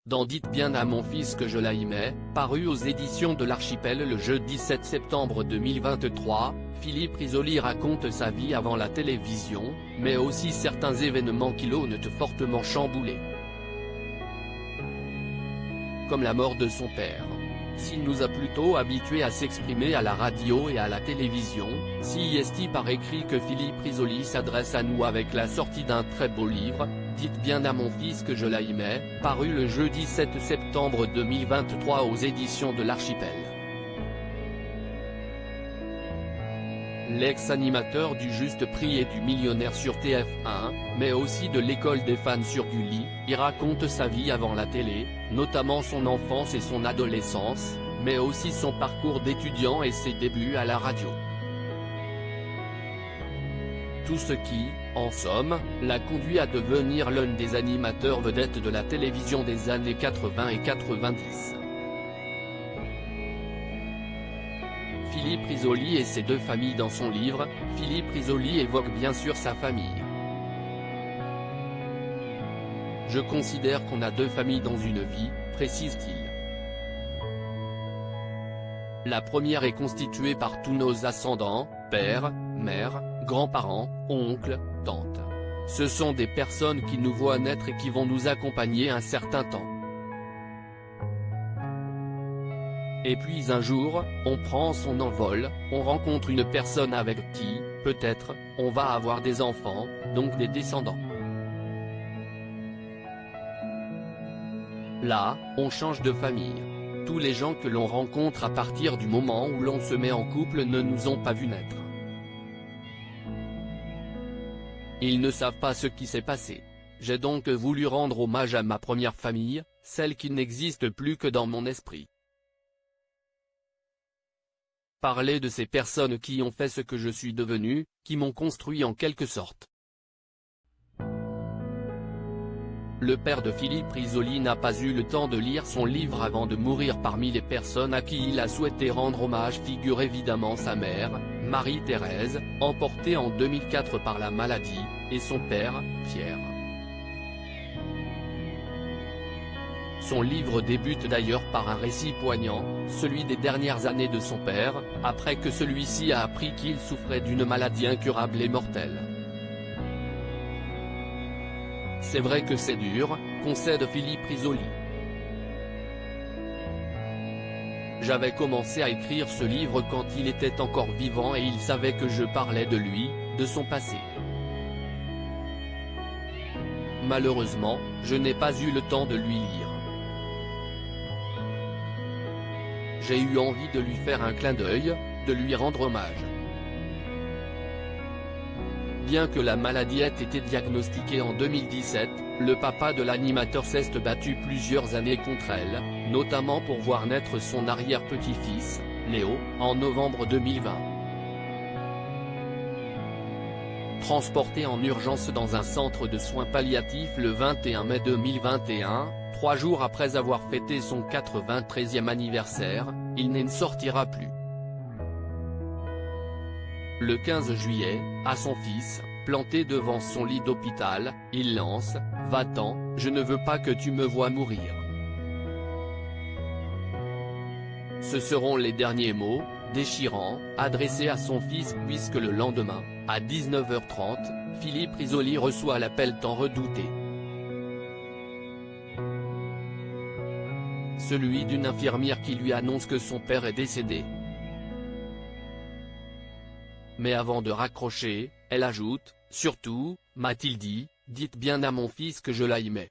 dans Dites bien à mon fils que je l'aimais, paru aux éditions de l'Archipel le jeudi 7 septembre 2023, Philippe Risoli raconte sa vie avant la télévision, mais aussi certains événements qui l'ont fortement chamboulé. Comme la mort de son père. S'il nous a plutôt habitués à s'exprimer à la radio et à la télévision, si est par écrit que Philippe Risoli s'adresse à nous avec la sortie d'un très beau livre, Dites bien à mon fils que je l'aimais, paru le jeudi 7 septembre 2023 aux éditions de l'Archipel. L'ex-animateur du Juste Prix et du Millionnaire sur TF1, mais aussi de l'École des fans sur Gulli, y raconte sa vie avant la télé, notamment son enfance et son adolescence, mais aussi son parcours d'étudiant et ses débuts à la radio. Tout ce qui, en somme, l'a conduit à devenir l'un des animateurs vedettes de la télévision des années 80 et 90. Philippe Risoli et ses deux familles. Dans son livre, Philippe Risoli évoque bien sûr sa famille. Je considère qu'on a deux familles dans une vie, précise-t-il. La première est constituée par tous nos ascendants, père, mère, grands-parents, oncles, tantes. Ce sont des personnes qui nous voient naître et qui vont nous accompagner un certain temps. Et puis un jour, on prend son envol, on rencontre une personne avec qui, peut-être, on va avoir des enfants, donc des descendants. Là, on change de famille. Tous les gens que l'on rencontre à partir du moment où l'on se met en couple ne nous ont pas vu naître. Ils ne savent pas ce qui s'est passé. J'ai donc voulu rendre hommage à ma première famille, celle qui n'existe plus que dans mon esprit. Parler de ces personnes qui ont fait ce que je suis devenu, qui m'ont construit en quelque sorte. Le père de Philippe Risoli n'a pas eu le temps de lire son livre avant de mourir. Parmi les personnes à qui il a souhaité rendre hommage figure évidemment sa mère, Marie-Thérèse, emportée en 2004 par la maladie, et son père, Pierre. Son livre débute d'ailleurs par un récit poignant, celui des dernières années de son père, après que celui-ci a appris qu'il souffrait d'une maladie incurable et mortelle. C'est vrai que c'est dur, concède Philippe Risoli. J'avais commencé à écrire ce livre quand il était encore vivant et il savait que je parlais de lui, de son passé. Malheureusement, je n'ai pas eu le temps de lui lire. J'ai eu envie de lui faire un clin d'œil, de lui rendre hommage. Bien que la maladie ait été diagnostiquée en 2017, le papa de l'animateur s'est battu plusieurs années contre elle, notamment pour voir naître son arrière-petit-fils, Léo, en novembre 2020. Transporté en urgence dans un centre de soins palliatifs le 21 mai 2021, 3 jours après avoir fêté son 93e anniversaire, il ne sortira plus. Le 15 juillet, à son fils, planté devant son lit d'hôpital, il lance « Va-t'en, je ne veux pas que tu me vois mourir ». Ce seront les derniers mots, déchirants, adressés à son fils puisque le lendemain, à 19h30, Philippe Risoli reçoit l'appel tant redouté. Celui d'une infirmière qui lui annonce que son père est décédé. Mais avant de raccrocher, elle ajoute « Surtout, m'a-t-il dit, dites bien à mon fils que je l'aimais ».